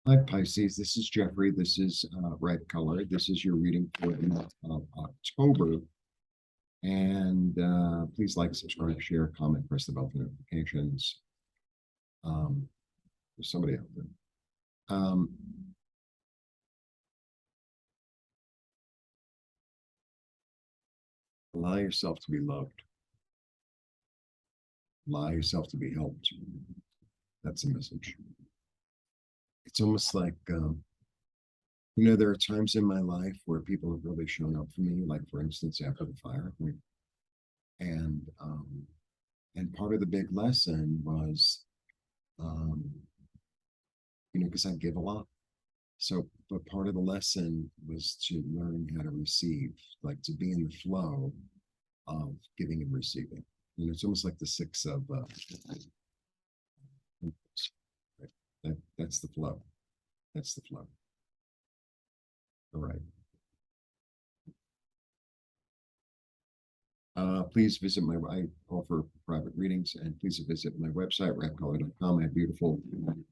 Hi, Pisces. This is Jeffrey. This is Ripecolor. This is your reading for the month of October. And please like, subscribe, share, comment, press the bell for notifications. There's somebody out there. Allow yourself to be loved. Allow yourself to be helped. That's the message. It's almost like, there are times in my life where people have really shown up for me, like, for instance, after the fire. And part of the big lesson was, because I give a lot. So, but part of the lesson was to learn how to receive, like to be in the flow of giving and receiving. It's almost like the six of that's the flow. That's the flow. All right. Please visit I offer private readings, and please visit my website, ripecolor.com. I have beautiful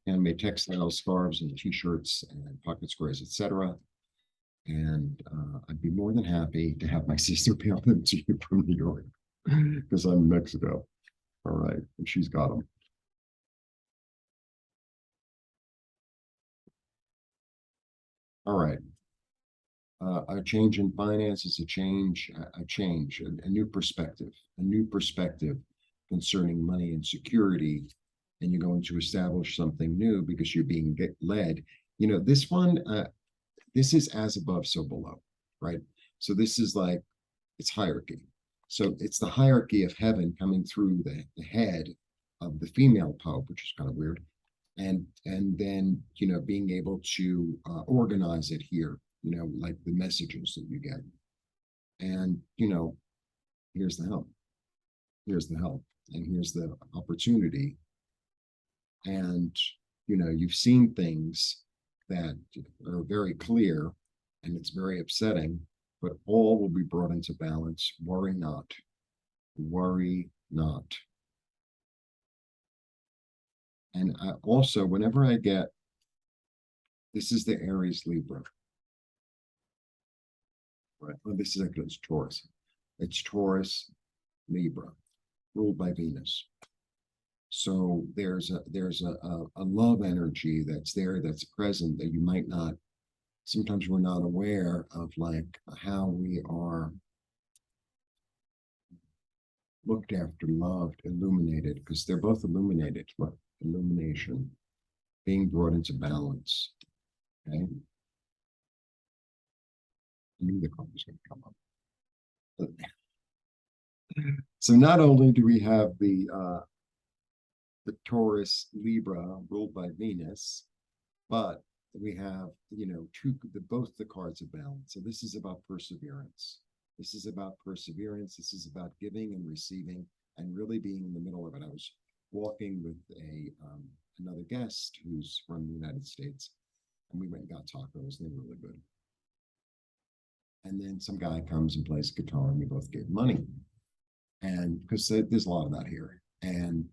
handmade textiles, scarves, and t-shirts, and pocket squares, etc. And I'd be more than happy to have my sister mail them to you from New York because I'm in Mexico. All right, and she's got them. All right. A change in finances, a new perspective concerning money and security, and you're going to establish something new because you're being led. This one, this is as above, so below, right? So this is like, it's hierarchy. So it's the hierarchy of heaven coming through the head of the female pope, which is kind of weird, and then being able to organize it here, like the messages that you get. And here's the help, and here's the opportunity. And you've seen things that are very clear, and it's very upsetting, but all will be brought into balance. Worry not. Worry not. And also, whenever I get, this is the Aries Libra, right? Well, this is actually, it's Taurus. It's Taurus Libra, ruled by Venus. So there's a love energy that's there, that's present, that you might not, sometimes we're not aware of, like how we are looked after, loved, illuminated, because they're both illuminated. Look, illumination, being brought into balance. Okay. I knew the card was going to come up. So not only do we have the Taurus Libra ruled by Venus, but we have both the cards of balance. So this is about perseverance. This is about perseverance. This is about giving and receiving and really being in the middle of it. I was walking with another guest who's from the United States, and we went and got tacos. They were really good. And then some guy comes and plays guitar, and we both gave money. And because there's a lot of that here. And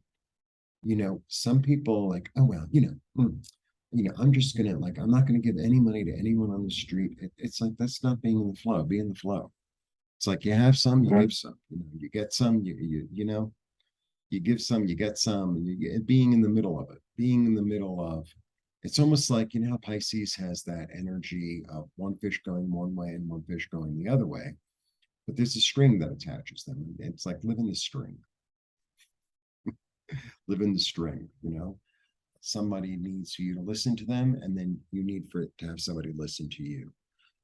some people like, oh well, I'm just gonna, like, I'm not gonna give any money to anyone on the street. It's like, that's not being in the flow. Be in the flow. It's like, you have some, you give some. You get some, you give some, you get some, and being in the middle of it. Being in the middle of, it's almost like, how Pisces has that energy of one fish going one way and one fish going the other way, but there's a string that attaches them. It's like, live in the string. Live in the string. Somebody needs for you to listen to them, and then you need for it to have somebody listen to you.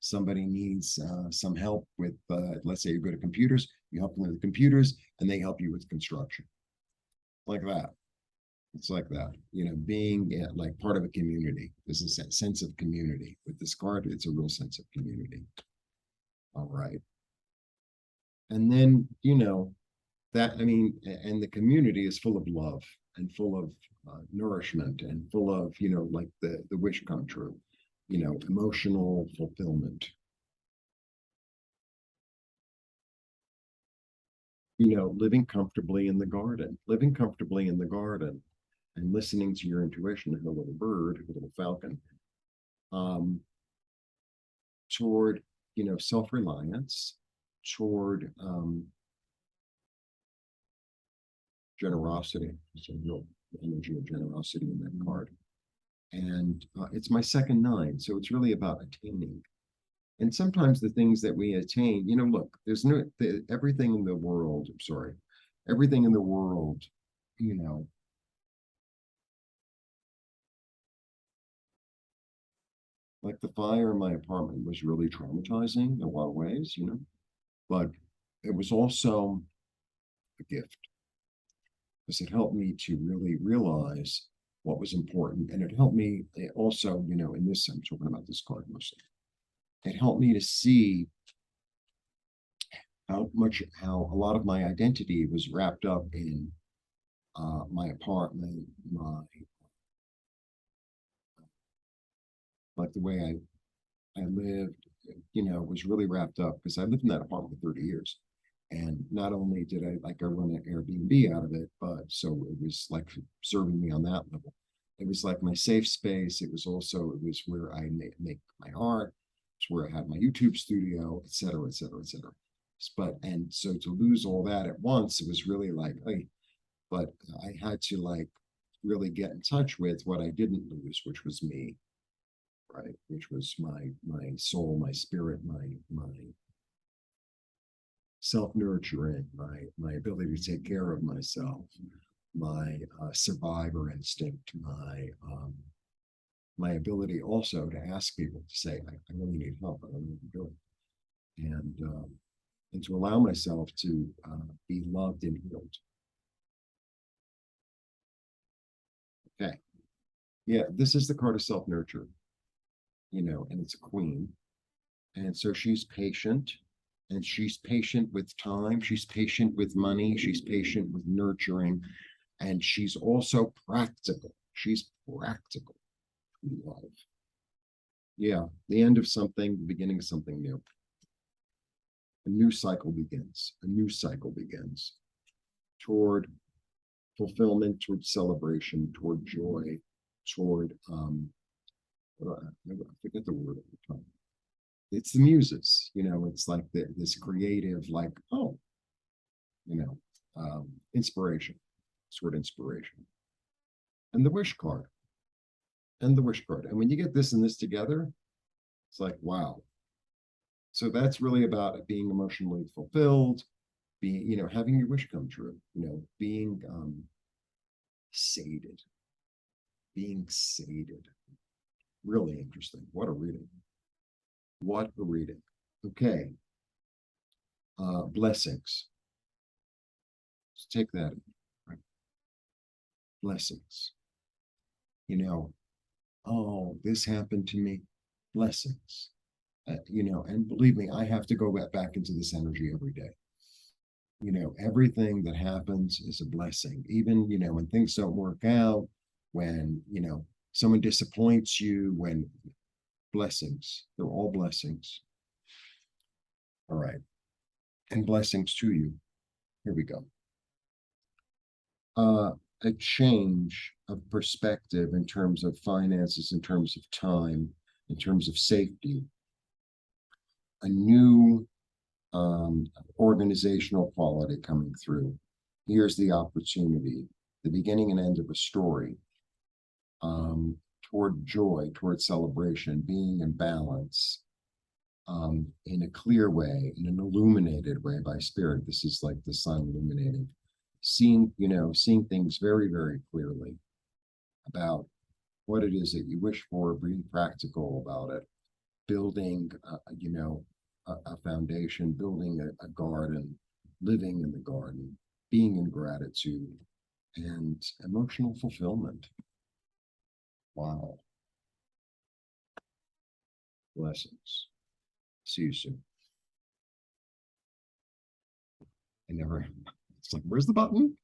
Somebody needs some help with, let's say you're good at computers, you help them with computers, and they help you with construction. Like that. It's like that, being like part of a community. There's a sense of community. With this card, it's a real sense of community. All right. And then, that, and the community is full of love and full of nourishment and full of, like the wish come true, emotional fulfillment. Living comfortably in the garden, and listening to your intuition, and a little bird, a little falcon, um, toward, self-reliance, toward generosity. There's a real energy of generosity in that card. And it's my second nine, so it's really about attaining. And sometimes the things that we attain, look, there's everything in the world, I'm sorry, everything in the world, you know, like the fire in my apartment was really traumatizing in a lot of ways, but it was also a gift because it helped me to really realize what was important. And it helped me also, in this, I'm talking about this card mostly. It helped me to see how a lot of my identity was wrapped up in my apartment, like the way I lived, was really wrapped up because I lived in that apartment for 30 years. And not only did I run an Airbnb out of it, but so it was like serving me on that level. It was like my safe space. It was where I make my art. It's where I had my YouTube studio, et cetera, et cetera, et cetera. And so to lose all that at once, it was really like, hey, but I had to like really get in touch with what I didn't lose, which was me, right? Which was my soul, my spirit, my self-nurturing, my ability to take care of myself, my survivor instinct, my ability also to ask people to say, I really need help. I don't know what I'm doing. And to allow myself to be loved and healed. Okay. Yeah, this is the card of self-nurture, and it's a queen. And so she's patient, and she's patient with time. She's patient with money. She's patient with nurturing. And she's also practical. She's practical in love. Yeah, the end of something, the beginning of something new. A new cycle begins. A new cycle begins toward fulfillment, toward celebration, toward joy, toward I forget the word at the time. It's the muses, it's like this creative, like, oh, inspiration, sort of inspiration. And the wish card. And the wish card. And when you get this and this together, it's like, wow. So that's really about being emotionally fulfilled, being, having your wish come true, being sated, being sated. Really interesting. What a reading. What a reading. Okay. Blessings. Let's take that. Right? Blessings. Oh, this happened to me. Blessings. And believe me, I have to go back into this energy every day. Everything that happens is a blessing. Even, when things don't work out, when, someone disappoints you, when blessings, they're all blessings. All right. And blessings to you. Here we go. A change of perspective in terms of finances, in terms of time, in terms of safety, a new organizational quality coming through. Here's the opportunity, the beginning and end of a story, toward joy, toward celebration, being in balance, in a clear way, in an illuminated way by spirit. This is like the sun illuminating, seeing things very, very clearly about what it is that you wish for, being practical about it, building, a foundation, building a garden, living in the garden, being in gratitude, and emotional fulfillment. Wow. Blessings. See you soon. I never, it's like, where's the button?